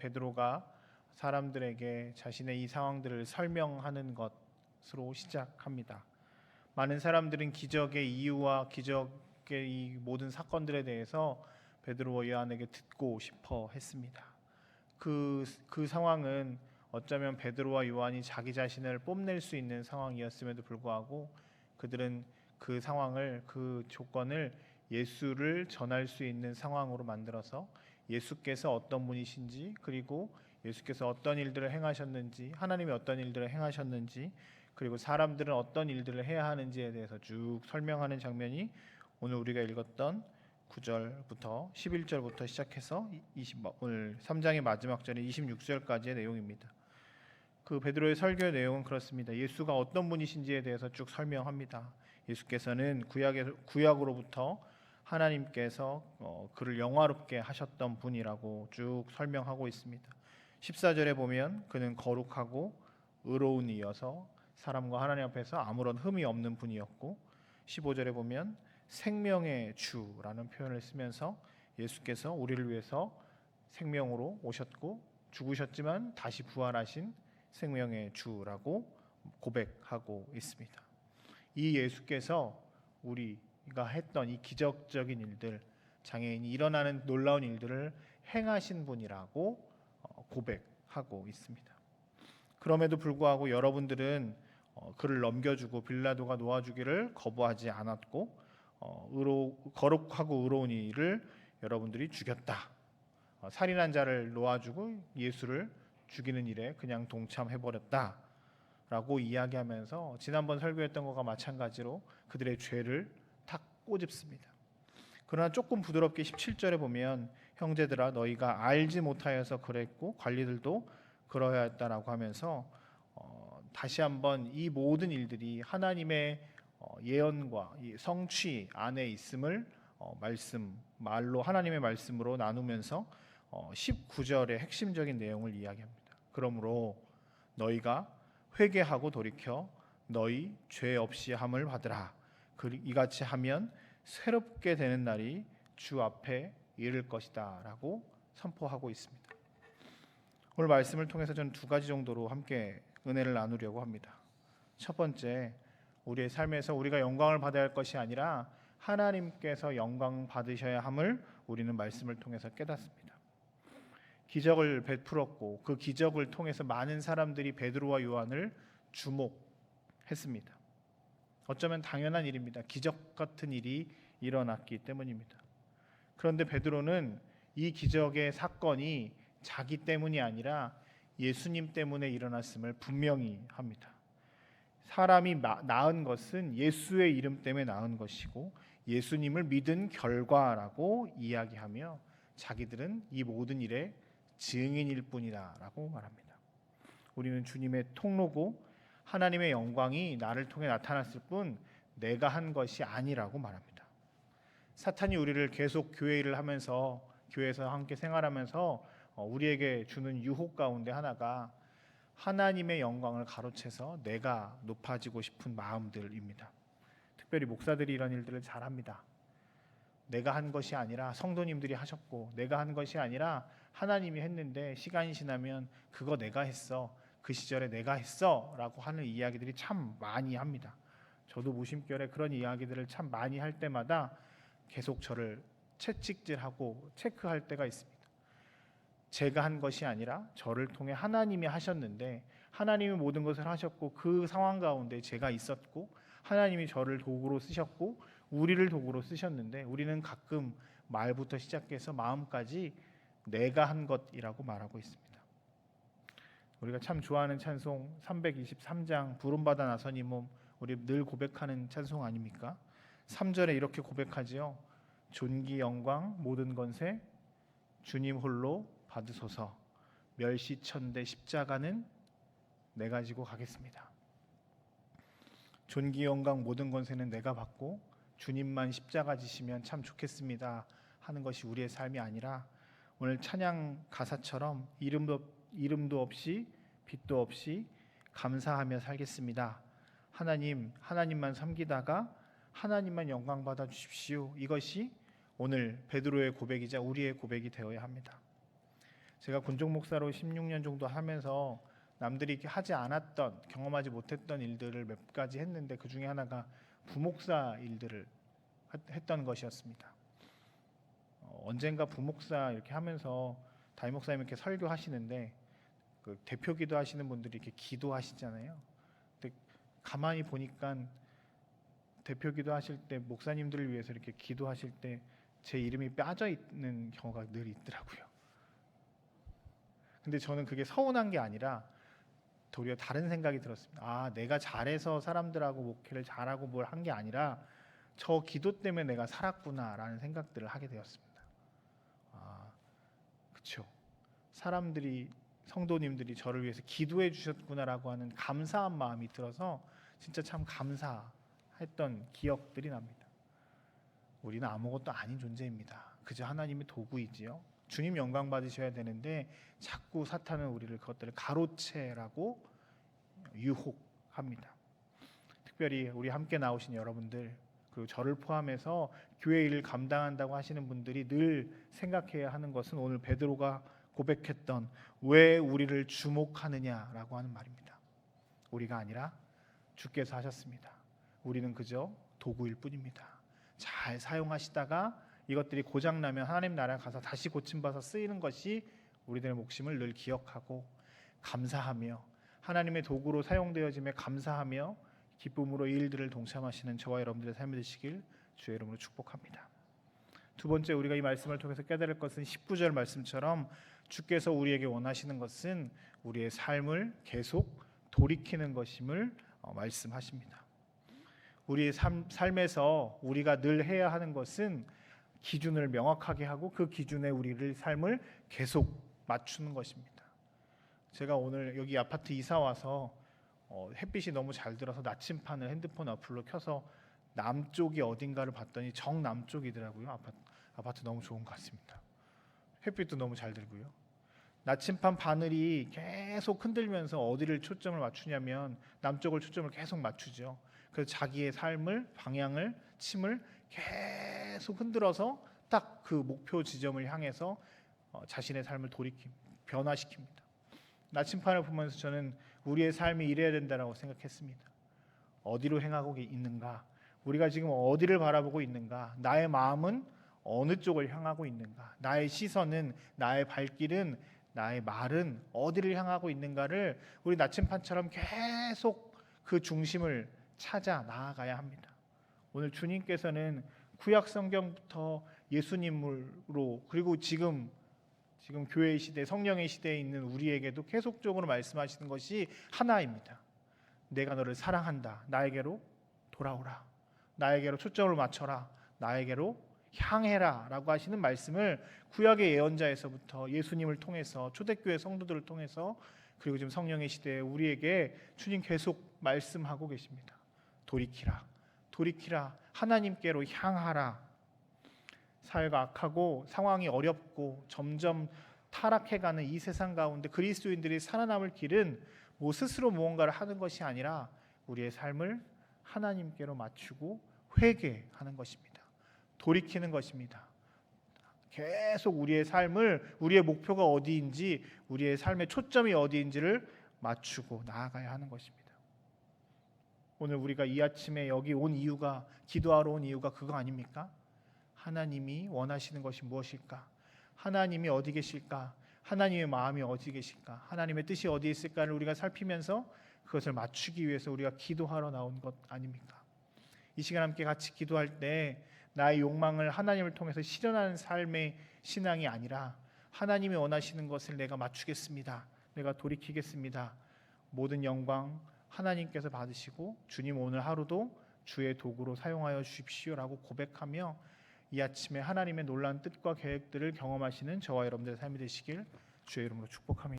베드로가 사람들에게 자신의 이 상황들을 설명하는 것으로 시작합니다. 많은 사람들은 기적의 이유와 기적의 이 모든 사건들에 대해서 베드로와 요한에게 듣고 싶어 했습니다. 그 상황은 어쩌면 베드로와 요한이 자기 자신을 뽐낼 수 있는 상황이었음에도 불구하고 그들은 그 상황을, 그 조건을 예수를 전할 수 있는 상황으로 만들어서 예수께서 어떤 분이신지, 그리고 예수께서 어떤 일들을 행하셨는지, 하나님이 어떤 일들을 행하셨는지, 그리고 사람들은 어떤 일들을 해야 하는지에 대해서 쭉 설명하는 장면이 오늘 우리가 읽었던 9절부터 11절부터 시작해서 오늘 3장의 마지막 절인 26절까지의 내용입니다. 그 베드로의 설교의 내용은 그렇습니다. 예수가 어떤 분이신지에 대해서 쭉 설명합니다. 예수께서는 구약으로부터 하나님께서 그를 영화롭게 하셨던 분이라고 쭉 설명하고 있습니다. 14절에 보면 그는 거룩하고 의로운 이여서 사람과 하나님 앞에서 아무런 흠이 없는 분이었고, 15절에 보면 생명의 주라는 표현을 쓰면서 예수께서 우리를 위해서 생명으로 오셨고 죽으셨지만 다시 부활하신 생명의 주라고 고백하고 있습니다. 이 예수께서 우리가 했던 이 기적적인 일들, 장애인이 일어나는 놀라운 일들을 행하신 분이라고 고백하고 있습니다. 그럼에도 불구하고 여러분들은 그를 넘겨주고 빌라도가 놓아주기를 거부하지 않았고 거룩하고 의로운 이를 여러분들이 죽였다. 살인한 자를 놓아주고 예수를 죽이는 일에 그냥 동참해버렸다 라고 이야기하면서 지난번 설교했던 것과 마찬가지로 그들의 죄를 탁 꼬집습니다. 그러나 조금 부드럽게 17절에 보면 형제들아 너희가 알지 못하여서 그랬고 관리들도 그러야 했다라고 하면서 다시 한번 이 모든 일들이 하나님의 예언과 성취 안에 있음을 말로 하나님의 말씀으로 나누면서 19절의 핵심적인 내용을 이야기합니다. 그러므로 너희가 회개하고 돌이켜 너희 죄 없이 함을 받으라. 이같이 하면 새롭게 되는 날이 주 앞에 이를 것이다 라고 선포하고 있습니다. 오늘 말씀을 통해서 저는 두 가지 정도로 함께 은혜를 나누려고 합니다. 첫 번째, 우리의 삶에서 우리가 영광을 받아야 할 것이 아니라 하나님께서 영광 받으셔야 함을 우리는 말씀을 통해서 깨닫습니다. 기적을 베풀었고 그 기적을 통해서 많은 사람들이 베드로와 요한을 주목했습니다. 어쩌면 당연한 일입니다. 기적 같은 일이 일어났기 때문입니다. 그런데 베드로는 이 기적의 사건이 자기 때문이 아니라 예수님 때문에 일어났음을 분명히 합니다. 사람이 낳은 것은 예수의 이름 때문에 낳은 것이고 예수님을 믿은 결과라고 이야기하며 자기들은 이 모든 일의 증인일 뿐이다라고 말합니다. 우리는 주님의 통로고 하나님의 영광이 나를 통해 나타났을 뿐 내가 한 것이 아니라고 말합니다. 사탄이 우리를 계속 교회 일을 하면서 교회에서 함께 생활하면서 우리에게 주는 유혹 가운데 하나가 하나님의 영광을 가로채서 내가 높아지고 싶은 마음들입니다. 특별히 목사들이 이런 일들을 잘합니다. 내가 한 것이 아니라 성도님들이 하셨고 내가 한 것이 아니라 하나님이 했는데 시간이 지나면 그거 내가 했어, 그 시절에 내가 했어 라고 하는 이야기들이 참 많이 합니다. 저도 무심결에 그런 이야기들을 참 많이 할 때마다 계속 저를 채찍질하고 체크할 때가 있습니다. 제가 한 것이 아니라 저를 통해 하나님이 하셨는데 하나님이 모든 것을 하셨고 그 상황 가운데 제가 있었고 하나님이 저를 도구로 쓰셨고 우리를 도구로 쓰셨는데 우리는 가끔 말부터 시작해서 마음까지 내가 한 것이라고 말하고 있습니다. 우리가 참 좋아하는 찬송 323장 부름받아 나선 이 몸, 우리 늘 고백하는 찬송 아닙니까? 3절에 이렇게 고백하지요. 존귀 영광 모든 권세 주님 홀로 받으소서. 멸시천대 십자가는 내가 지고 가겠습니다. 존귀 영광 모든 권세는 내가 받고 주님만 십자가 지시면 참 좋겠습니다 하는 것이 우리의 삶이 아니라 오늘 찬양 가사처럼 이름도 없이 빛도 없이 감사하며 살겠습니다. 하나님만 섬기다가 하나님만 영광 받아 주십시오. 이것이 오늘 베드로의 고백이자 우리의 고백이 되어야 합니다. 제가 군종 목사로 16년 정도 하면서 남들이 하지 않았던, 경험하지 못했던 일들을 몇 가지 했는데 그 중에 하나가 부목사 일들을 했던 것이었습니다. 언젠가 부목사 이렇게 하면서 담임 목사님 이렇게 설교하시는데 그 대표기도 하시는 분들이 이렇게 기도하시잖아요. 근데 가만히 보니까 대표기도 하실 때 목사님들을 위해서 이렇게 기도하실 때 제 이름이 빠져 있는 경우가 늘 있더라고요. 근데 저는 그게 서운한 게 아니라 도리어 다른 생각이 들었습니다. 아, 내가 잘해서 사람들하고 목회를 잘하고 뭘 한 게 아니라 저 기도 때문에 내가 살았구나라는 생각들을 하게 되었습니다. 아, 그렇죠. 사람들이, 성도님들이 저를 위해서 기도해 주셨구나라고 하는 감사한 마음이 들어서 진짜 참 감사했던 기억들이 납니다. 우리는 아무것도 아닌 존재입니다. 그저 하나님의 도구이지요. 주님 영광 받으셔야 되는데 자꾸 사탄은 우리를 그것들을 가로채라고 유혹합니다. 특별히 우리 함께 나오신 여러분들, 그리고 저를 포함해서 교회 일을 감당한다고 하시는 분들이 늘 생각해야 하는 것은 오늘 베드로가 고백했던 왜 우리를 주목하느냐라고 하는 말입니다. 우리가 아니라 주께서 하셨습니다. 우리는 그저 도구일 뿐입니다. 잘 사용하시다가 이것들이 고장나면 하나님 나라에 가서 다시 고침받아 쓰이는 것이 우리들의 몫임을 늘 기억하고 감사하며 하나님의 도구로 사용되어짐에 감사하며 기쁨으로 이 일들을 동참하시는 저와 여러분들의 삶이 되시길 주의 이름으로 축복합니다. 두 번째, 우리가 이 말씀을 통해서 깨달을 것은 19절 말씀처럼 주께서 우리에게 원하시는 것은 우리의 삶을 계속 돌이키는 것임을 말씀하십니다. 우리의 삶에서 우리가 늘 해야 하는 것은 기준을 명확하게 하고 그 기준에 우리를 삶을 계속 맞추는 것입니다. 제가 오늘 여기 아파트 이사 와서 햇빛이 너무 잘 들어서 나침판을 핸드폰 어플로 켜서 남쪽이 어딘가를 봤더니 정남쪽이더라고요. 아파트 너무 좋은 것 같습니다. 햇빛도 너무 잘 들고요. 나침판 바늘이 계속 흔들면서 어디를 초점을 맞추냐면 남쪽을 초점을 계속 맞추죠. 그래서 자기의 삶을, 방향을, 침을 계속 흔들어서 딱 그 목표 지점을 향해서 자신의 삶을 변화시킵니다. 나침판을 보면서 저는 우리의 삶이 이래야 된다라고 생각했습니다. 어디로 행하고 있는가? 우리가 지금 어디를 바라보고 있는가? 나의 마음은 어느 쪽을 향하고 있는가? 나의 시선은, 나의 발길은, 나의 말은 어디를 향하고 있는가를 우리 나침판처럼 계속 그 중심을 찾아 나아가야 합니다. 오늘 주님께서는 구약 성경부터 예수님으로 그리고 지금 교회의 시대, 성령의 시대에 있는 우리에게도 계속적으로 말씀하시는 것이 하나입니다. 내가 너를 사랑한다. 나에게로 돌아오라. 나에게로 초점을 맞춰라. 나에게로 향해라 라고 하시는 말씀을 구약의 예언자에서부터 예수님을 통해서 초대교회 성도들을 통해서 그리고 지금 성령의 시대에 우리에게 주님 계속 말씀하고 계십니다. 돌이키라. 돌이키라. 하나님께로 향하라. 사회가 악하고 상황이 어렵고 점점 타락해가는 이 세상 가운데 그리스도인들이 살아남을 길은 스스로 무언가를 하는 것이 아니라 우리의 삶을 하나님께로 맞추고 회개하는 것입니다. 돌이키는 것입니다. 계속 우리의 삶을, 우리의 목표가 어디인지, 우리의 삶의 초점이 어디인지를 맞추고 나아가야 하는 것입니다. 오늘 우리가 이 아침에 여기 온 이유가, 기도하러 온 이유가 그거 아닙니까? 하나님이 원하시는 것이 무엇일까? 하나님이 어디 계실까? 하나님의 마음이 어디 계실까? 하나님의 뜻이 어디 있을까를 우리가 살피면서 그것을 맞추기 위해서 우리가 기도하러 나온 것 아닙니까? 이 시간 함께 같이 기도할 때 나의 욕망을 하나님을 통해서 실현하는 삶의 신앙이 아니라 하나님이 원하시는 것을 내가 맞추겠습니다. 내가 돌이키겠습니다. 모든 영광 하나님께서 받으시고 주님 오늘 하루도 주의 도구로 사용하여 주십시오라고 고백하며 이 아침에 하나님의 놀라운 뜻과 계획들을 경험하시는 저와 여러분들의 삶이 되시길 주의 이름으로 축복합니다.